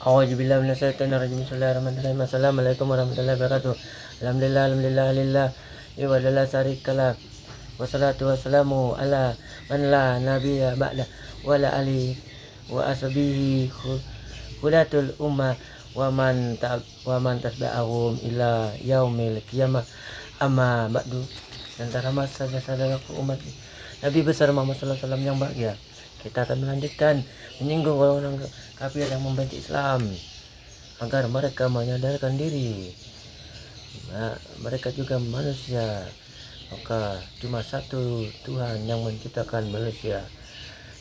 A'udzubillahi minasyaitonirrajim. Bismillahirrahmanirrahim. Assalamualaikum warahmatullahi wabarakatuh. Alhamdulillah wa la syarikalah. Wassalatu wassalamu ala man la nabiyya ba'da wa la ali wa ashabihi hudatul ummah wa man tasba'ahum ila yaumil qiyamah. Amma ba'du. Antara saudara-saudaraku umat Nabi besar Muhammad sallallahu alaihi wasallam yang bahagia, kita akan melanjutkan menyinggung orang-orang kafir yang membenci Islam agar mereka menyadarkan diri. Mereka juga manusia, maka cuma satu Tuhan yang menciptakan manusia,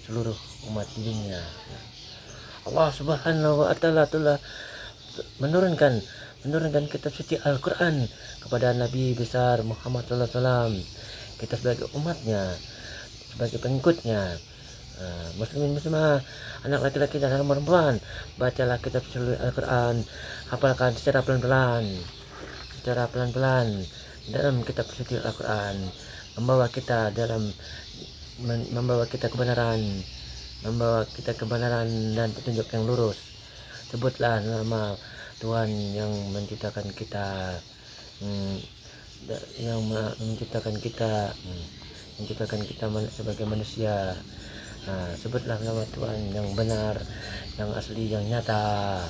seluruh umat di dunia. Allah Subhanahu wa Ta'ala telah menurunkan kitab suci Al-Quran kepada Nabi besar Muhammad sallallahu alaihi wasallam. Kita sebagai umatnya, sebagai pengikutnya, muslimin muslimah, anak laki-laki dan anak perempuan, bacalah kitab suci Al-Quran, hafalkan secara pelan-pelan dalam kitab suci Al-Quran, membawa kita kebenaran dan petunjuk yang lurus. Sebutlah nama Tuhan yang menciptakan kita, sebagai manusia. Sebutlah nama Tuhan yang benar, yang asli, yang nyata,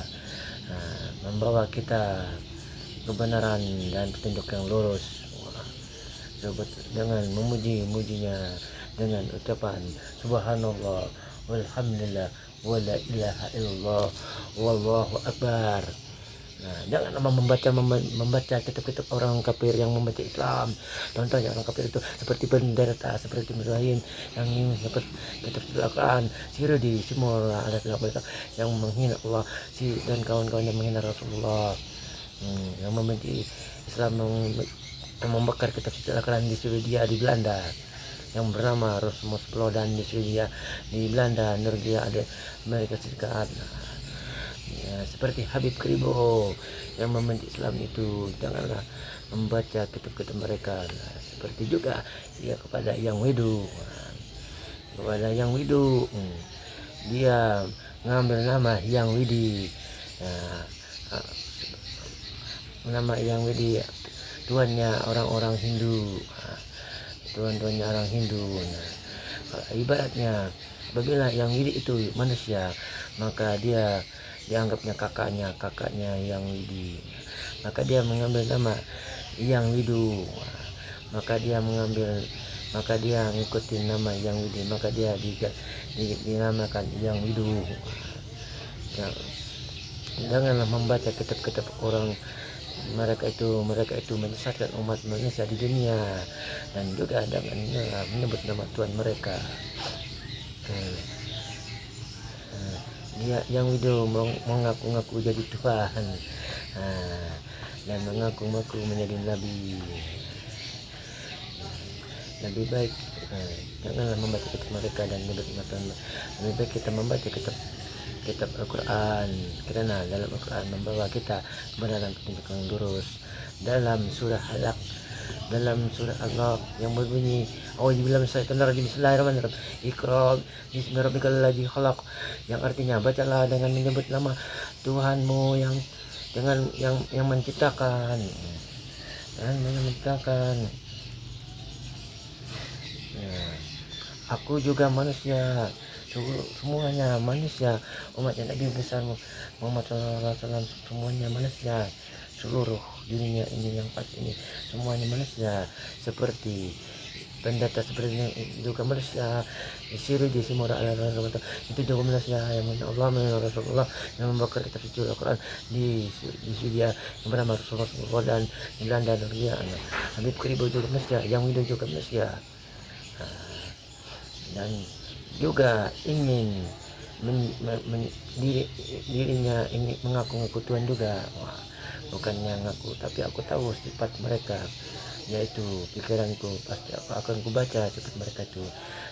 membawa kita kebenaran dan petunjuk yang lurus. Sebut dengan memujinya dengan ucapan subhanallah walhamdulillah wala ilaha illallah wallahu akbar. Jangan membaca kitab-kitab orang kafir yang membaca Islam. Contohnya orang kafir itu seperti penderita, seperti Ibrahim yang dapat kitab Al-Quran, Sirudi, semua yang menghina Allah, dan kawan-kawan yang menghina Rasulullah, yang membenci Islam, yang membakar kitab Al-Quran di Swedia, di Belanda, yang bernama Rasmus Paludan di Swedia, di Belanda, Norwegia, ada Amerika Serikat. Seperti Habib Kribo yang membenci Islam itu, janganlah membaca kitab-kitab mereka. Seperti juga kepada Yang Widu, dia mengambil nama Yang Widi. Nama Yang Widi tuannya orang-orang Hindu, tuannya orang Hindu. Ibaratnya apabila Yang Widi itu manusia, maka dia dianggapnya kakaknya Yang Widi, maka dia mengambil nama Yang Widu, maka dia ngikutin nama Yang Widi, maka dia dinamakan Yang Widu. Janganlah membaca kitab-kitab orang mereka itu menyesatkan umat manusia di dunia, dan juga dengan menyebut nama Tuhan mereka. Dia Yang Widu mengaku-ngaku jadi Tuhan, dan mengaku-ngaku menjadi nabi. Lebih baik janganlah membaca kitab mereka dan menyebut nama Tuhan. Lebih baik kita membaca kitab Al-Quran, karena dalam Al-Quran membawa kita kebenaran petunjuk yang lurus. Dalam surah Allah yang berbunyi A'udzubillahi minasyaitonirrajim, bismillahirrahmanirrahim, Iqra bismi rabbikal ladzi khalaq, yang artinya bacalah dengan menyebut nama Tuhanmu yang menciptakan Aku juga manusia, semuanya manusia, umatnya Nabi besar Muhammad SAW, semuanya manusia, seluruh dunia ini yang pas ini semuanya manusia, seperti pendeta seperti juga manusia. Siru di semua itu juga manusia yang Allah Rasulullah yang membakar kitab suci Al-Quran di Swedia yang bernama Rasulullah, dan di Belanda dan dia Habib Kribo juga manusia, Yang Widu juga manusia, dan juga ingin dirinya ini mengaku-ngaku Tuhan juga. Bukannya ngaku, tapi aku tahu sifat mereka, yaitu pikiranku pasti aku akan kubaca sifat mereka itu,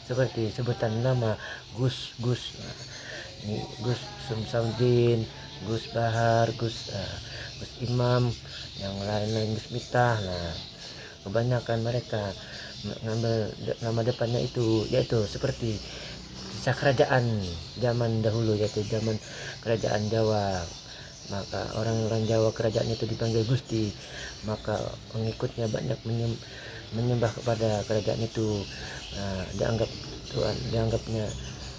seperti sebutan nama Gus Samsudin, Gus Bahar, Gus Imam, yang lain-lain, Gus Miftah. Kebanyakan mereka mengambil nama depannya itu, yaitu seperti kisah kerajaan zaman dahulu, yaitu zaman kerajaan Jawa. Maka orang-orang Jawa kerajaan itu dipanggil Gusti, maka pengikutnya banyak menyembah kepada kerajaan itu. Dianggapnya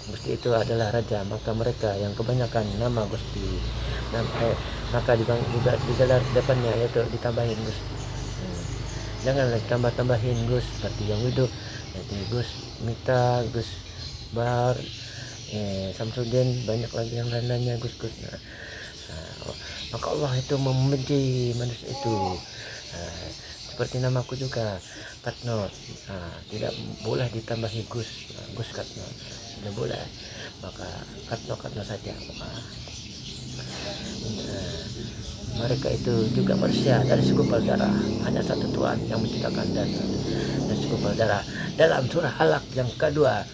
Gusti itu adalah raja, maka mereka yang kebanyakan nama Gusti. Maka di gelar depannya yaitu ditambahin Gus. Janganlah tambah-tambahin Gus seperti yang hidup, yaitu Gus Mita, Gus Bar, Samsudin, banyak lagi yang lainnya Gus-Gus. Maka Allah itu membenci manusia itu. Seperti namaku juga, Katno, tidak boleh ditambahi Gus, Gus Katno, tidak boleh. Maka Katno saja. Mereka itu juga manusia dari segumpal darah, hanya satu Tuhan yang menciptakan dari segumpal darah. Dalam surah Alaq yang kedua,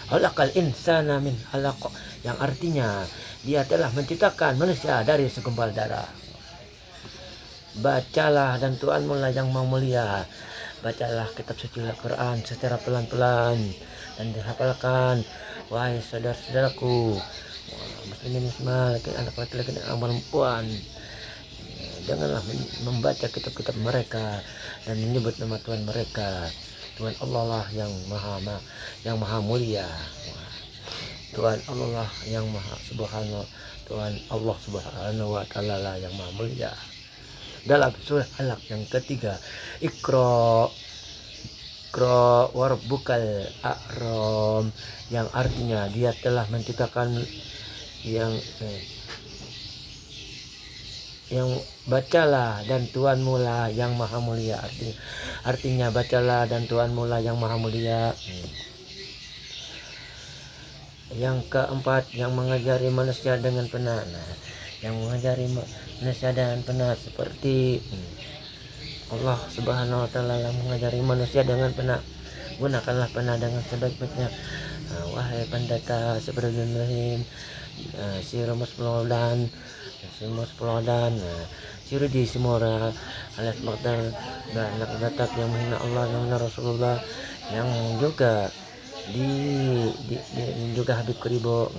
Khalaqal insana min alaq, yang artinya Dia telah menciptakan manusia dari segumpal darah. Bacalah dan Tuhanmu lah yang mau mulia. Bacalah kitab suci Al-Quran secara pelan-pelan dan dihafalkan. Wahai saudara-saudaraku muslimin muslimat, anak laki-laki dan anak perempuan, janganlah membaca kitab-kitab mereka dan menyebut nama Tuhan mereka. Tuhan Allah lah yang maha mulia. Tuhan Allah lah yang maha subhanahu, Tuhan Allah subhanahu wa ta'ala lah yang maha mulia. Dalam surah Alaq yang ketiga, Iqra warbukal akram, yang artinya Dia telah menciptakan yang bacalah dan Tuhanmu lah yang maha mulia. Artinya bacalah dan Tuhanmu lah yang maha mulia. Yang keempat, yang mengajari manusia dengan benar. Yang mengajari manusia dengan benar seperti Allah subhanahu wa ta'ala mengajari manusia dengan benar. Gunakanlah benar dengan sebaik-baiknya. Wahai pendeta Sebrudin, Sirumus Pelodan, Sirudi Simora, alias Magdal, dan anak yang menghina Allah dan Rasulullah, yang juga juga Habib Kribo.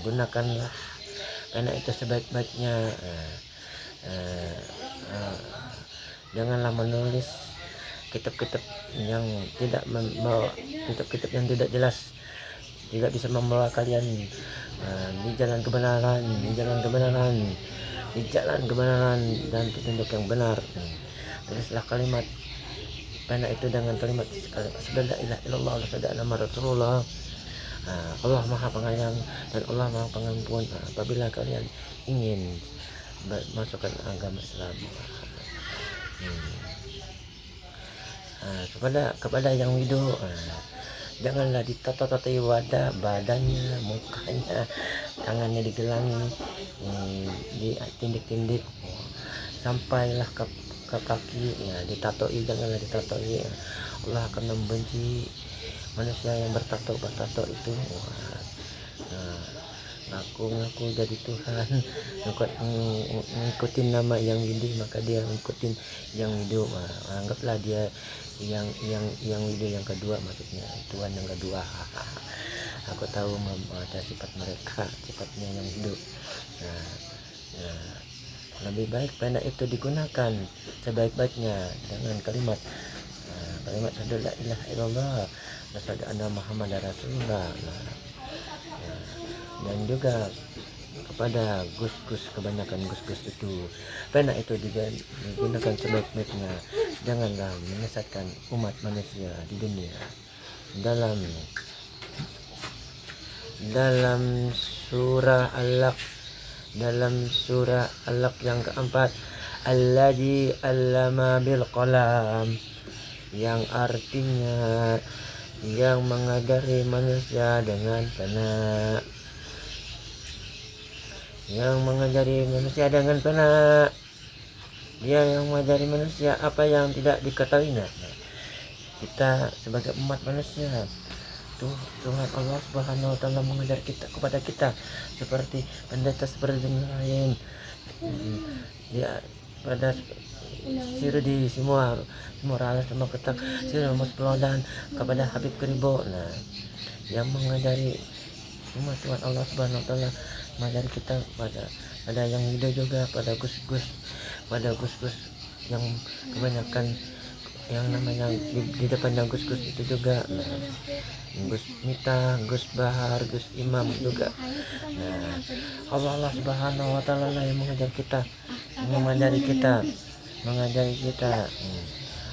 Gunakanlah karena itu sebaik-baiknya. Janganlah menulis kitab-kitab yang tidak jelas, tidak bisa membawa kalian di jalan kebenaran, dan petunjuk yang benar. Tulislah kalimat karena itu dengan kalimat la ilaha illallah wa nama Rasulullah. Allah maha pengayang dan Allah maha pengampun apabila kalian ingin masukkan agama Islam. Kepada yang hidup, janganlah ditata-tatai badannya, mukanya, tangannya digelangi, ditindik-tindik, sampailah ke kaki, ditatoi, janganlah ditatoi. Allah akan membenci manusia yang bertato itu. Ngaku jadi Tuhan, ngikutin nama yang Widi, maka dia ngikutin yang hidup. Anggaplah dia yang hidup yang kedua, maksudnya Tuhan yang kedua. Aku tahu ada sifat mereka, sifatnya yang hidup. Lebih baik pena itu digunakan sebaik-baiknya dengan kalimat syahadat la ilaha illallah wa syahadat anna Muhammadar Rasulullah. Dan juga kepada gus-gus, kebanyakan gus-gus itu pena itu digunakan sebaik-baiknya. Janganlah menyesatkan umat manusia di dunia. Dalam surah Alaq yang keempat, alladzi allama bil qalam, yang artinya yang mengajari manusia dengan pena. Dia yang mengajari manusia apa yang tidak diketahuinya. Kita sebagai umat manusia, Tuhan Allah Subhanahu wa ta'ala mengajar kepada kita seperti pendeta seperti lain. Dia pada Sirdi semua alas sama ketak Sirdi Mas Pelodan kepada Habib Kribo. Nah, yang mengajari cuma Tuhan Allah Subhanahu wa taala mengajari kita pada yang hidup juga, pada gus-gus yang kebanyakan yang namanya di depannya gus-gus itu juga. Nah, Gus Mita, Gus Bahar, Gus Imam juga. Nah, Allah Subhanahu wa taala lah yang mengajar kita, mengajari kita.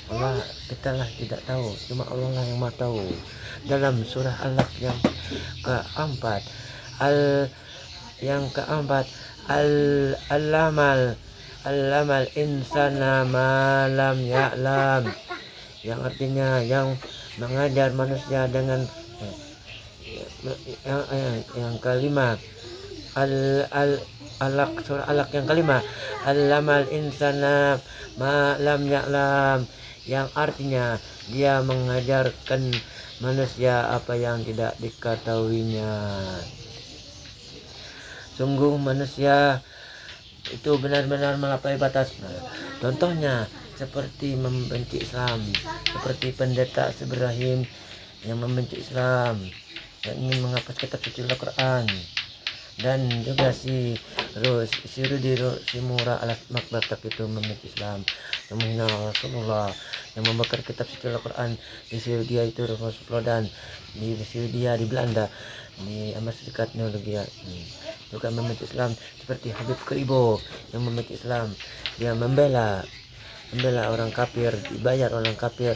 Allah kita lah tidak tahu, cuma Allah lah yang maha tahu. Dalam surah Al-Alaq yang keempat, Allamal insana ma lam ya'lam, yang artinya yang mengajar manusia dengan yang kelima, Alaq surah Alaq yang kelima, Allamal insana ma lam ya'lam, yang artinya dia mengajarkan manusia apa yang tidak diketahuinya. Sungguh manusia itu benar-benar melampaui batas. Nah, contohnya seperti membenci Islam, seperti pendeta Ibrahim yang membenci Islam, yang ingin menghapus kitab suci Al-Quran, dan juga si Rudi Simura alas Makbatak itu membenci Islam, yang menghina Rasulullah, yang membakar kitab suci Al-Quran di Swedia itu Roland, di Swedia di Belanda, di Amerika Serikat Norwegia. Juga membenci Islam seperti Habib Kribo yang membenci Islam, dia membela orang kafir, dibayar orang kafir,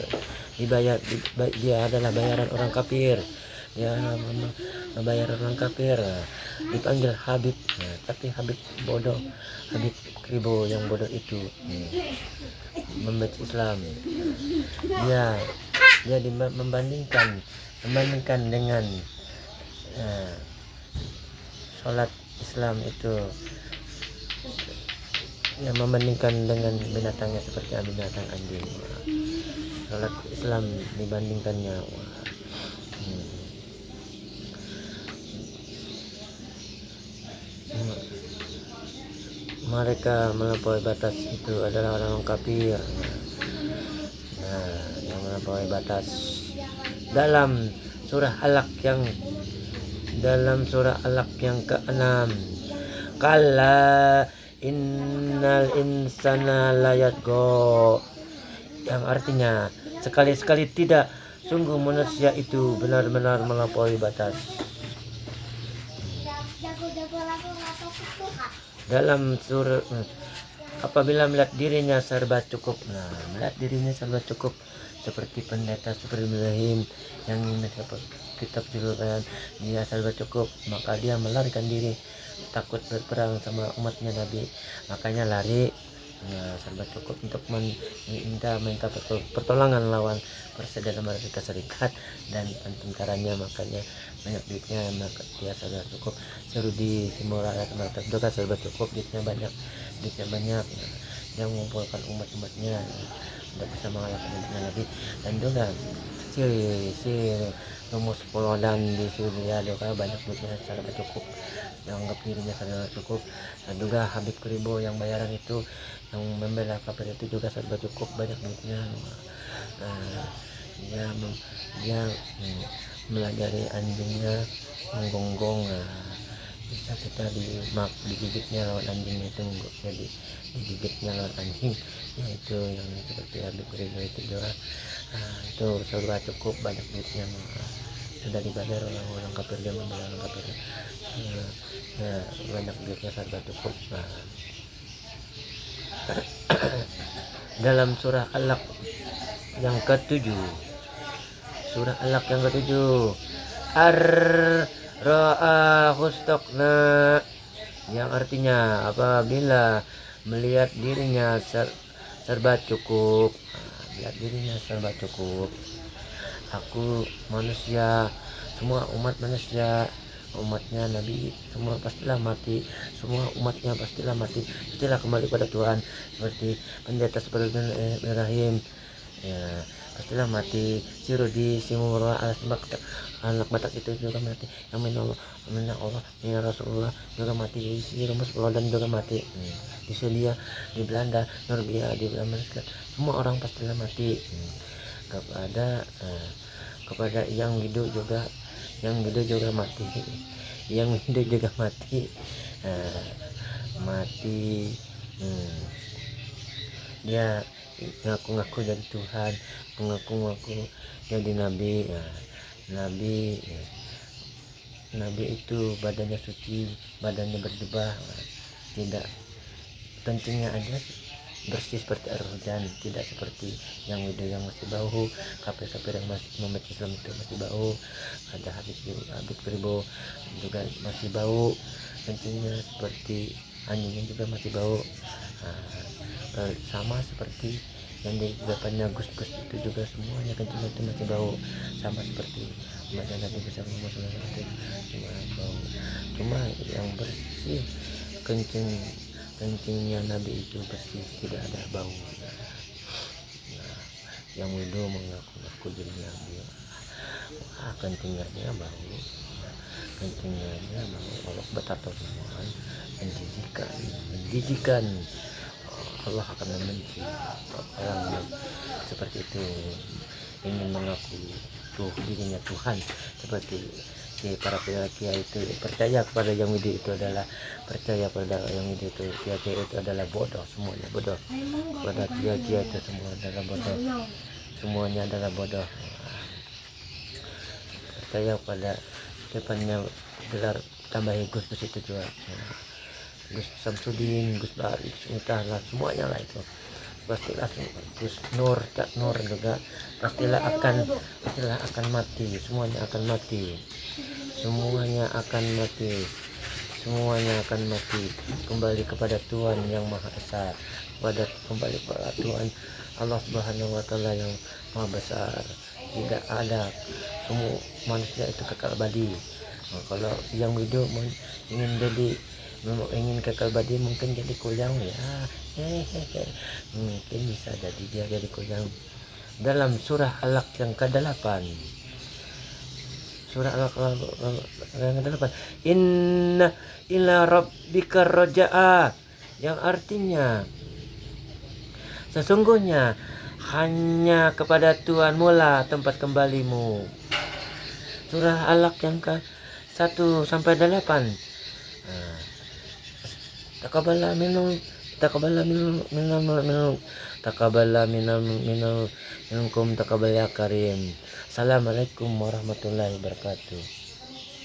dia adalah bayaran orang kafir, dia membayar orang kafir, dipanggil Habib. Nah, tapi Habib bodoh, Habib Kribo yang bodoh itu membenci Islam. Dia membandingkan dengan sholat Islam itu, yang membandingkan dengan binatangnya seperti binatang anjing. Sholat Islam dibandingkannya. Mereka melampaui batas itu adalah orang kafir. Nah, yang melampaui batas dalam surah Alaq yang ke-6, kalla innal insana layatgha, yang artinya sekali-sekali tidak, sungguh manusia itu benar-benar melampaui batas. Dalam surah apabila melihat dirinya serba cukup. Nah, melihat dirinya serba cukup seperti pendeta seperti Ibrahim yang mendapat kitab julukan dia serba cukup, maka dia melarikan diri, takut berperang sama umatnya Nabi, makanya lari. Nah, serba cukup untuk minta pertolongan lawan Persatuan Amerika Serikat dan tentaranya, makanya banyak duitnya, maka dia serba cukup. Serudi Simora juga serba cukup, duitnya banyak. Nah, dia mengumpulkan umatnya untuk bisa mengalahkan umatnya Nabi. Dan juga si Rumus Pelodan di Suriah juga banyak duitnya serba cukup, yang anggap dirinya serba cukup. Dan juga Habib Kribo yang bayaran itu, yang membela kafir itu juga serba cukup, banyak duitnya. Dia melajari anjingnya menggonggong. Bisa kita digigitnya lawan anjingnya itu, jadi digigitnya lawan anjing, yaitu yang seperti Habib Kribo itu juga. Itu serba cukup, banyak duitnya, sudah dibayar oleh orang kafir, dia membela orang kafir. Banyak duitnya, serba cukup. Dalam surah Alaq yang ke-7, ar-ra'ahustaqna, yang artinya apabila melihat dirinya serba cukup. Melihat dirinya serba cukup, aku manusia, semua umat manusia, umatnya Nabi semua pastilah mati, semua umatnya pastilah mati, pastilah kembali pada Tuhan, seperti pendeta seperti Ibrahim, ya, pastilah mati. Si Rudi, si Murwa, anak Batak itu juga mati. Yang minta Allah, minta Rasulullah juga mati. Si Rumus Pelodan juga mati. Di Swedia, di Belanda, Norwegia, di Amerika, semua orang pastilah mati. Kepada yang hidup juga mati. Yang hidup juga mati. Mati. Dia ngaku-ngaku jadi Tuhan, ngaku-ngaku jadi nabi. Nabi itu badannya suci, badannya berjubah, tidak kencingnya ada bersih seperti air hujan, tidak seperti yang video yang masih bau, kafir yang masih membenci Islam itu masih bau. Ada Habib Pribo juga masih bau, kencingnya seperti anjingnya juga masih bau. Sama seperti yang di depannya Gus-Gus itu juga semuanya kencingnya itu masih bau, sama seperti umatnya Nabi besar Muhammad SAW, cuma bau. Cuma yang bersih kencingnya Nabi itu bersih, tidak ada bau. Yang wudhu mengaku jadi Nabi, kencingnya dia bau, Allah betapa semua menjijikan. Allah akan membenci orang yang seperti itu, ingin mengaku dirinya Tuhan, seperti para kiai itu percaya kepada yang itu adalah kiai itu adalah bodoh, semuanya bodoh. Pada kiai itu semua adalah bodoh, semuanya adalah bodoh. Percaya pada depannya gelar tambahi Gus itu juga, Gus Samsudin, Gus Bari, Gus Mutahlah, semuanya lah itu. Pastilah Gus Nur, Cak Nur juga pastilah akan mati, semuanya akan mati. Kembali kepada Tuhan yang Maha Esa, kembali kepada Tuhan Allah Subhanahu wa Ta'ala yang Maha Besar. Tidak ada semua manusia itu kekal abadi. Kalau yang hidup ingin kekal abadi, mungkin jadi kuyang ya, mungkin bisa jadi dia jadi kuyang. Dalam surah Alaq yang ke-8, inna ila rabbika roja'a, yang artinya sesungguhnya hanya kepada Tuhanmu lah tempat kembalimu. Surah Alaq yang ke-1 sampai 8. Taqabbala minkum taqabbal ya karim. Assalamualaikum warahmatullahi wabarakatuh.